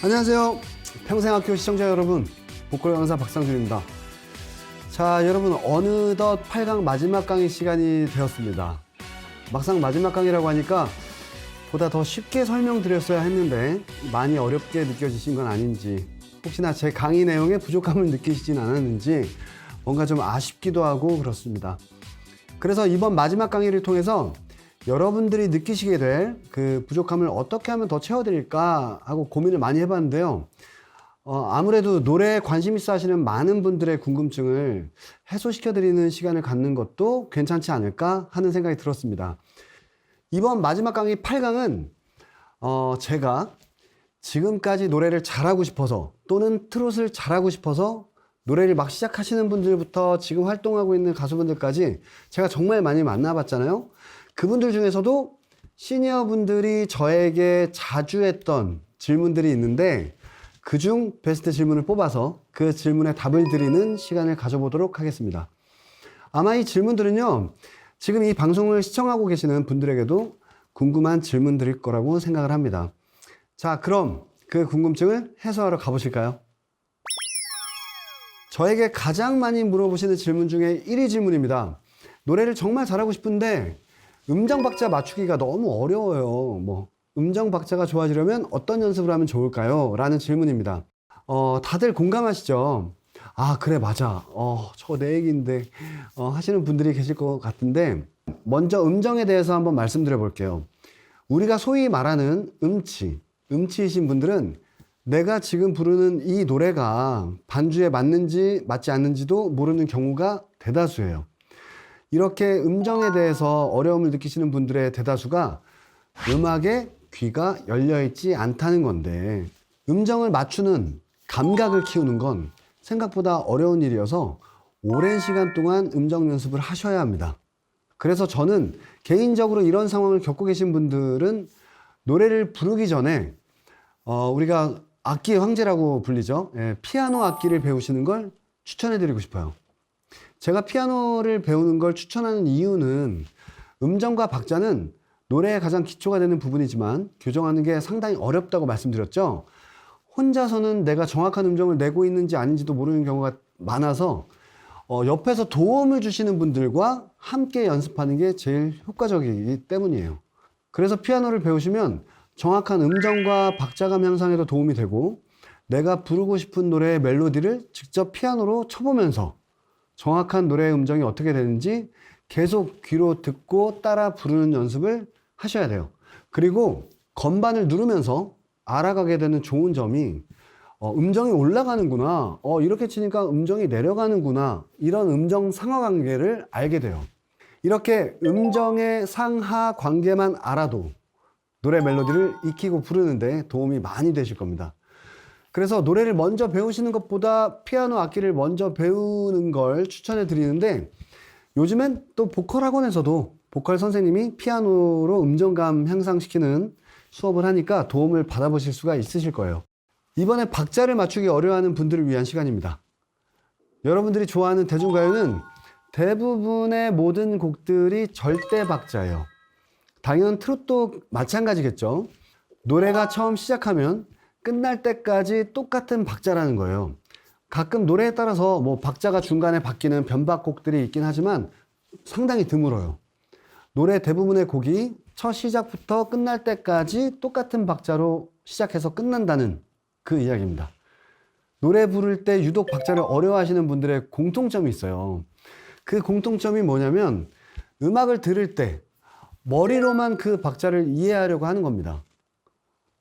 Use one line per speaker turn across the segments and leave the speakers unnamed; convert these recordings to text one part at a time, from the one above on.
안녕하세요. 평생학교 시청자 여러분, 보컬 강사 박상준입니다. 자, 여러분 어느덧 8강 마지막 강의 시간이 되었습니다. 막상 마지막 강의라고 하니까 보다 더 쉽게 설명드렸어야 했는데 많이 어렵게 느껴지신 건 아닌지, 혹시나 제 강의 내용에 부족함을 느끼시진 않았는지 뭔가 좀 아쉽기도 하고 그렇습니다. 그래서 이번 마지막 강의를 통해서 여러분들이 느끼시게 될 그 부족함을 어떻게 하면 더 채워드릴까 하고 고민을 많이 해봤는데요. 아무래도 노래에 관심 있어 하시는 많은 분들의 궁금증을 해소시켜드리는 시간을 갖는 것도 괜찮지 않을까 하는 생각이 들었습니다. 이번 마지막 강의 8강은 제가 지금까지 노래를 잘하고 싶어서 또는 트롯을 잘하고 싶어서 노래를 막 시작하시는 분들부터 지금 활동하고 있는 가수분들까지 제가 정말 많이 만나봤잖아요. 그분들 중에서도 시니어 분들이 저에게 자주 했던 질문들이 있는데 그중 베스트 질문을 뽑아서 그 질문에 답을 드리는 시간을 가져보도록 하겠습니다. 아마 이 질문들은요, 지금 이 방송을 시청하고 계시는 분들에게도 궁금한 질문들일 거라고 생각을 합니다. 자, 그럼 그 궁금증을 해소하러 가보실까요? 저에게 가장 많이 물어보시는 질문 중에 1위 질문입니다. 노래를 정말 잘하고 싶은데 음정 박자 맞추기가 너무 어려워요. 음정 박자가 좋아지려면 어떤 연습을 하면 좋을까요? 라는 질문입니다. 다들 공감하시죠? 아, 그래, 맞아. 저거 내 얘기인데, 하시는 분들이 계실 것 같은데, 먼저 음정에 대해서 한번 말씀드려 볼게요. 우리가 소위 말하는 음치이신 분들은 내가 지금 부르는 이 노래가 반주에 맞는지 맞지 않는지도 모르는 경우가 대다수예요. 이렇게 음정에 대해서 어려움을 느끼시는 분들의 대다수가 음악에 귀가 열려있지 않다는 건데, 음정을 맞추는 감각을 키우는 건 생각보다 어려운 일이어서 오랜 시간 동안 음정 연습을 하셔야 합니다. 그래서 저는 개인적으로 이런 상황을 겪고 계신 분들은 노래를 부르기 전에 우리가 악기의 황제라고 불리죠. 피아노 악기를 배우시는 걸 추천해 드리고 싶어요. 제가 피아노를 배우는 걸 추천하는 이유는 음정과 박자는 노래의 가장 기초가 되는 부분이지만 교정하는 게 상당히 어렵다고 말씀드렸죠. 혼자서는 내가 정확한 음정을 내고 있는지 아닌지도 모르는 경우가 많아서 옆에서 도움을 주시는 분들과 함께 연습하는 게 제일 효과적이기 때문이에요. 그래서 피아노를 배우시면 정확한 음정과 박자감 향상에도 도움이 되고 내가 부르고 싶은 노래의 멜로디를 직접 피아노로 쳐보면서 정확한 노래의 음정이 어떻게 되는지 계속 귀로 듣고 따라 부르는 연습을 하셔야 돼요. 그리고 건반을 누르면서 알아가게 되는 좋은 점이 음정이 올라가는구나, 이렇게 치니까 음정이 내려가는구나, 이런 음정 상하 관계를 알게 돼요. 이렇게 음정의 상하 관계만 알아도 노래 멜로디를 익히고 부르는데 도움이 많이 되실 겁니다. 그래서 노래를 먼저 배우시는 것보다 피아노 악기를 먼저 배우는 걸 추천해 드리는데, 요즘엔 또 보컬 학원에서도 보컬 선생님이 피아노로 음정감 향상시키는 수업을 하니까 도움을 받아보실 수가 있으실 거예요. 이번에 박자를 맞추기 어려워하는 분들을 위한 시간입니다. 여러분들이 좋아하는 대중가요는 대부분의 모든 곡들이 절대 박자예요. 당연 트롯도 마찬가지겠죠. 노래가 처음 시작하면 끝날 때까지 똑같은 박자라는 거예요. 가끔 노래에 따라서 박자가 중간에 바뀌는 변박곡들이 있긴 하지만 상당히 드물어요. 노래 대부분의 곡이 첫 시작부터 끝날 때까지 똑같은 박자로 시작해서 끝난다는 그 이야기입니다. 노래 부를 때 유독 박자를 어려워하시는 분들의 공통점이 있어요. 그 공통점이 뭐냐면 음악을 들을 때 머리로만 그 박자를 이해하려고 하는 겁니다.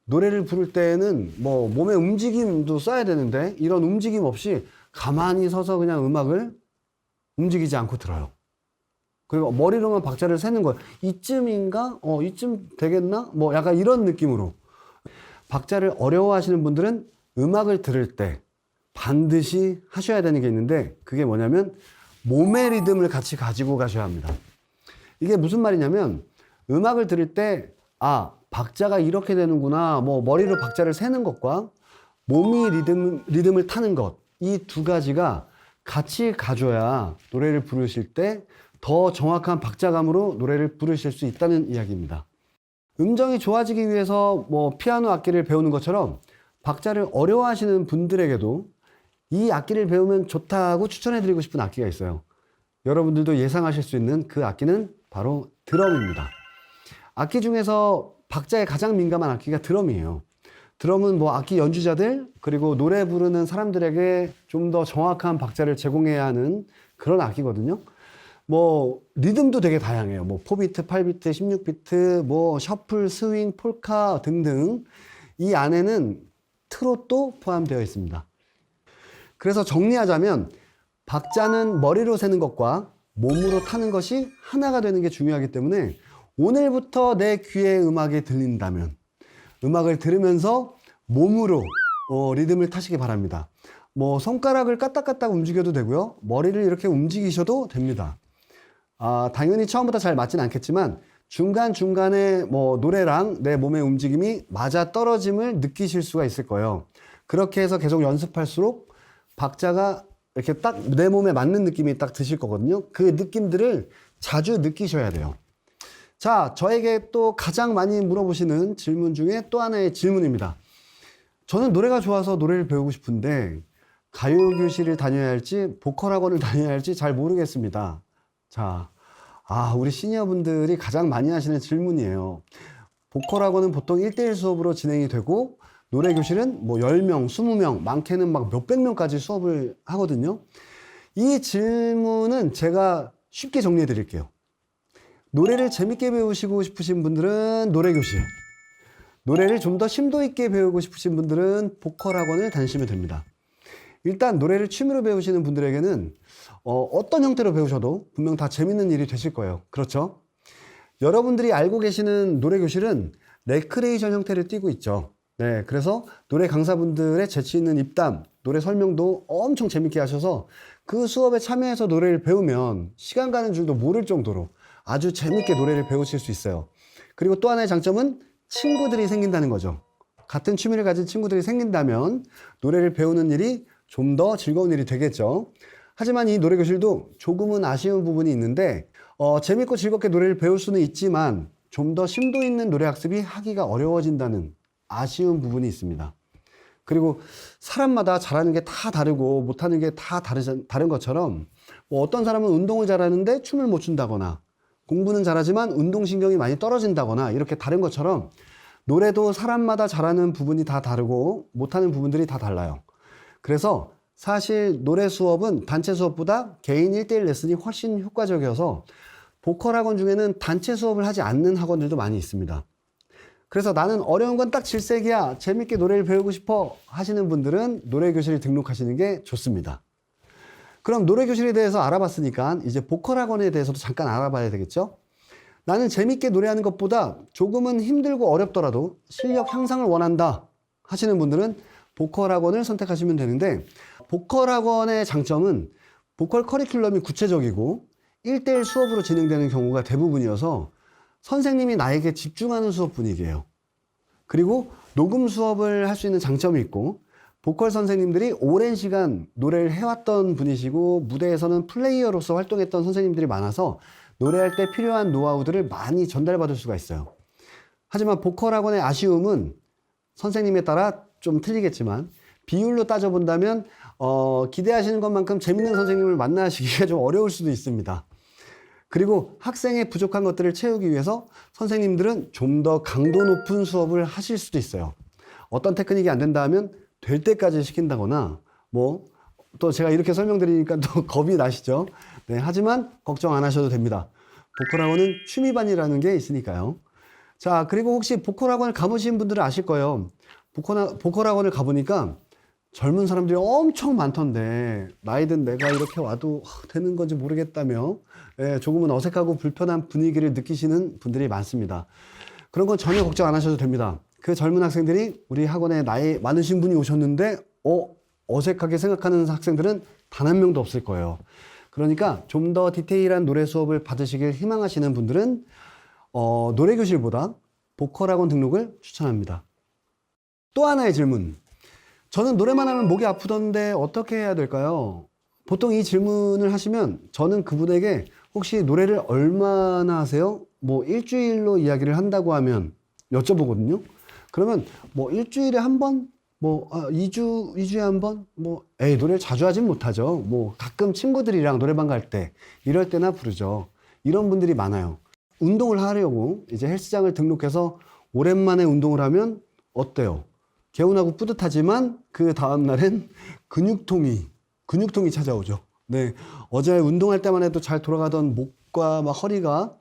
노래를 부를 때에는 몸의 움직임도 써야 되는데 이런 움직임 없이 가만히 서서 그냥 음악을 움직이지 않고 들어요. 그리고 머리로만 박자를 세는 거예요. 이쯤인가? 이쯤 되겠나? 약간 이런 느낌으로. 박자를 어려워하시는 분들은 음악을 들을 때 반드시 하셔야 되는 게 있는데, 그게 뭐냐면 몸의 리듬을 같이 가지고 가셔야 합니다. 이게 무슨 말이냐면 음악을 들을 때 박자가 이렇게 되는구나, 머리로 박자를 세는 것과 몸이 리듬을 타는 것, 이 두 가지가 같이 가줘야 노래를 부르실 때 더 정확한 박자감으로 노래를 부르실 수 있다는 이야기입니다. 음정이 좋아지기 위해서 피아노 악기를 배우는 것처럼 박자를 어려워하시는 분들에게도 이 악기를 배우면 좋다고 추천해드리고 싶은 악기가 있어요. 여러분들도 예상하실 수 있는 그 악기는 바로 드럼입니다. 악기 중에서 박자에 가장 민감한 악기가 드럼이에요. 드럼은 뭐 악기 연주자들 그리고 노래 부르는 사람들에게 좀 더 정확한 박자를 제공해야 하는 그런 악기거든요. 뭐 리듬도 되게 다양해요. 뭐 4비트, 8비트, 16비트, 뭐 셔플, 스윙, 폴카 등등. 이 안에는 트롯도 포함되어 있습니다. 그래서 정리하자면 박자는 머리로 세는 것과 몸으로 타는 것이 하나가 되는 게 중요하기 때문에 오늘부터 내 귀에 음악이 들린다면 음악을 들으면서 몸으로 리듬을 타시기 바랍니다. 뭐 손가락을 까딱까딱 움직여도 되고요. 머리를 이렇게 움직이셔도 됩니다. 당연히 처음부터 잘 맞진 않겠지만 중간중간에 뭐 노래랑 내 몸의 움직임이 맞아 떨어짐을 느끼실 수가 있을 거예요. 그렇게 해서 계속 연습할수록 박자가 이렇게 딱 내 몸에 맞는 느낌이 딱 드실 거거든요. 그 느낌들을 자주 느끼셔야 돼요. 자, 저에게 또 가장 많이 물어보시는 질문 중에 또 하나의 질문입니다. 저는 노래가 좋아서 노래를 배우고 싶은데 가요교실을 다녀야 할지 보컬 학원을 다녀야 할지 잘 모르겠습니다. 자, 우리 시니어분들이 가장 많이 하시는 질문이에요. 보컬 학원은 보통 1대1 수업으로 진행이 되고 노래교실은 뭐 10명, 20명, 많게는 막 몇백 명까지 수업을 하거든요. 이 질문은 제가 쉽게 정리해 드릴게요. 노래를 재밌게 배우시고 싶으신 분들은 노래교실, 노래를 좀 더 심도 있게 배우고 싶으신 분들은 보컬 학원을 다니시면 됩니다. 일단 노래를 취미로 배우시는 분들에게는 어떤 형태로 배우셔도 분명 다 재밌는 일이 되실 거예요. 그렇죠? 여러분들이 알고 계시는 노래교실은 레크레이션 형태를 띠고 있죠. 네, 그래서 노래 강사분들의 재치 있는 입담, 노래 설명도 엄청 재밌게 하셔서 그 수업에 참여해서 노래를 배우면 시간 가는 줄도 모를 정도로 아주 재밌게 노래를 배우실 수 있어요. 그리고 또 하나의 장점은 친구들이 생긴다는 거죠. 같은 취미를 가진 친구들이 생긴다면 노래를 배우는 일이 좀 더 즐거운 일이 되겠죠. 하지만 이 노래교실도 조금은 아쉬운 부분이 있는데 재밌고 즐겁게 노래를 배울 수는 있지만 좀 더 심도 있는 노래 학습이 하기가 어려워진다는 아쉬운 부분이 있습니다. 그리고 사람마다 잘하는 게 다 다르고 못하는 게 다 다른 것처럼 뭐 어떤 사람은 운동을 잘하는데 춤을 못 춘다거나 공부는 잘하지만 운동신경이 많이 떨어진다거나 이렇게 다른 것처럼 노래도 사람마다 잘하는 부분이 다 다르고 못하는 부분들이 다 달라요. 그래서 사실 노래 수업은 단체 수업보다 개인 1대1 레슨이 훨씬 효과적이어서 보컬 학원 중에는 단체 수업을 하지 않는 학원들도 많이 있습니다. 그래서 나는 어려운 건 딱 질색이야, 재밌게 노래를 배우고 싶어 하시는 분들은 노래교실에 등록하시는 게 좋습니다. 그럼 노래교실에 대해서 알아봤으니까 이제 보컬 학원에 대해서도 잠깐 알아봐야 되겠죠? 나는 재밌게 노래하는 것보다 조금은 힘들고 어렵더라도 실력 향상을 원한다 하시는 분들은 보컬 학원을 선택하시면 되는데, 보컬 학원의 장점은 보컬 커리큘럼이 구체적이고 1대1 수업으로 진행되는 경우가 대부분이어서 선생님이 나에게 집중하는 수업 분위기예요. 그리고 녹음 수업을 할 수 있는 장점이 있고, 보컬 선생님들이 오랜 시간 노래를 해왔던 분이시고 무대에서는 플레이어로서 활동했던 선생님들이 많아서 노래할 때 필요한 노하우들을 많이 전달받을 수가 있어요. 하지만 보컬 학원의 아쉬움은 선생님에 따라 좀 틀리겠지만 비율로 따져본다면 기대하시는 것만큼 재밌는 선생님을 만나시기가 좀 어려울 수도 있습니다. 그리고 학생의 부족한 것들을 채우기 위해서 선생님들은 좀 더 강도 높은 수업을 하실 수도 있어요. 어떤 테크닉이 안 된다 하면 될 때까지 시킨다거나 뭐 또 제가 이렇게 설명드리니까 또 겁이 나시죠. 네, 하지만 걱정 안 하셔도 됩니다. 보컬 학원은 취미반이라는 게 있으니까요. 자, 그리고 혹시 보컬 학원을 가보신 분들은 아실 거예요. 보컬 학원을 가보니까 젊은 사람들이 엄청 많던데 나이든 내가 이렇게 와도 되는 건지 모르겠다며 조금은 어색하고 불편한 분위기를 느끼시는 분들이 많습니다. 그런 건 전혀 걱정 안 하셔도 됩니다. 그 젊은 학생들이 우리 학원에 나이 많으신 분이 오셨는데 어색하게 생각하는 학생들은 단 한 명도 없을 거예요. 그러니까 좀 더 디테일한 노래 수업을 받으시길 희망하시는 분들은 노래교실보다 보컬 학원 등록을 추천합니다. 또 하나의 질문. 저는 노래만 하면 목이 아프던데 어떻게 해야 될까요? 보통 이 질문을 하시면 저는 그분에게 혹시 노래를 얼마나 하세요? 뭐 일주일로 이야기를 한다고 하면 여쭤보거든요. 그러면 뭐 일주일에 한 번 뭐 2주에 한 번? 뭐 노래를 자주 하진 못하죠. 뭐 가끔 친구들이랑 노래방 갈 때 이럴 때나 부르죠. 이런 분들이 많아요. 운동을 하려고 이제 헬스장을 등록해서 오랜만에 운동을 하면 어때요? 개운하고 뿌듯하지만 그 다음날엔 근육통이 찾아오죠. 네. 어제 운동할 때만 해도 잘 돌아가던 목과 막 허리가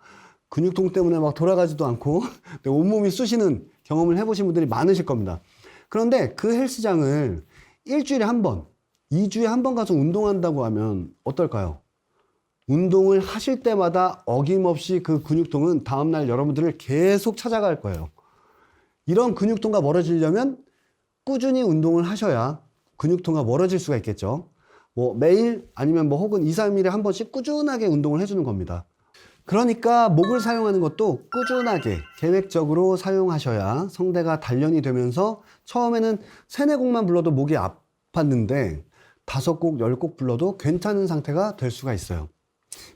근육통 때문에 막 돌아가지도 않고 온몸이 쑤시는 경험을 해보신 분들이 많으실 겁니다. 그런데 그 헬스장을 일주일에 한 번, 2주에 한 번 가서 운동한다고 하면 어떨까요? 운동을 하실 때마다 어김없이 그 근육통은 다음날 여러분들을 계속 찾아갈 거예요. 이런 근육통과 멀어지려면 꾸준히 운동을 하셔야 근육통과 멀어질 수가 있겠죠. 뭐 매일 아니면 뭐 혹은 2, 3일에 한 번씩 꾸준하게 운동을 해주는 겁니다. 그러니까 목을 사용하는 것도 꾸준하게 계획적으로 사용하셔야 성대가 단련이 되면서 처음에는 3, 4곡만 불러도 목이 아팠는데 5곡, 10곡 불러도 괜찮은 상태가 될 수가 있어요.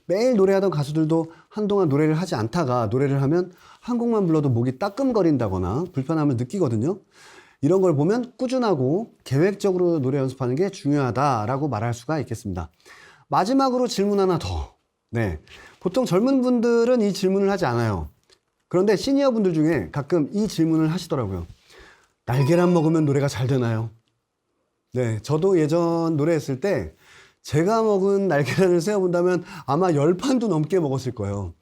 매일 노래하던 가수들도 한동안 노래를 하지 않다가 노래를 하면 한 곡만 불러도 목이 따끔거린다거나 불편함을 느끼거든요. 이런 걸 보면 꾸준하고 계획적으로 노래 연습하는 게 중요하다라고 말할 수가 있겠습니다. 마지막으로 질문 하나 더. 네. 보통 젊은 분들은 이 질문을 하지 않아요. 그런데 시니어 분들 중에 가끔 이 질문을 하시더라고요. 날계란 먹으면 노래가 잘 되나요? 네. 저도 예전 노래했을 때 제가 먹은 날계란을 세어본다면 아마 10판도 넘게 먹었을 거예요.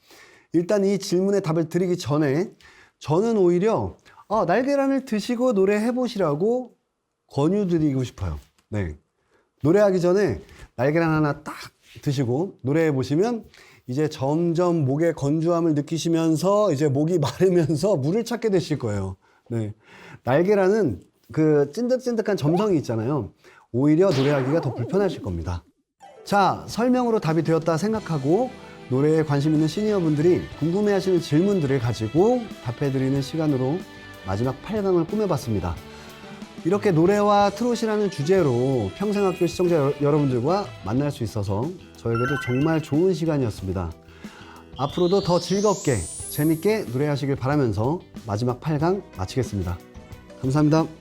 일단 이 질문에 답을 드리기 전에 저는 오히려 날계란을 드시고 노래해보시라고 권유드리고 싶어요. 네. 노래하기 전에 날계란 하나 딱 드시고 노래해보시면 이제 점점 목의 건조함을 느끼시면서 이제 목이 마르면서 물을 찾게 되실 거예요. 네. 날계란은 그 찐득찐득한 점성이 있잖아요. 오히려 노래하기가 더 불편하실 겁니다. 자, 설명으로 답이 되었다 생각하고 노래에 관심 있는 시니어분들이 궁금해하시는 질문들을 가지고 답해드리는 시간으로 마지막 8강을 꾸며봤습니다. 이렇게 노래와 트롯이라는 주제로 평생학교 시청자 여러분들과 만날 수 있어서 저에게도 정말 좋은 시간이었습니다. 앞으로도 더 즐겁게 재밌게 노래하시길 바라면서 마지막 8강 마치겠습니다. 감사합니다.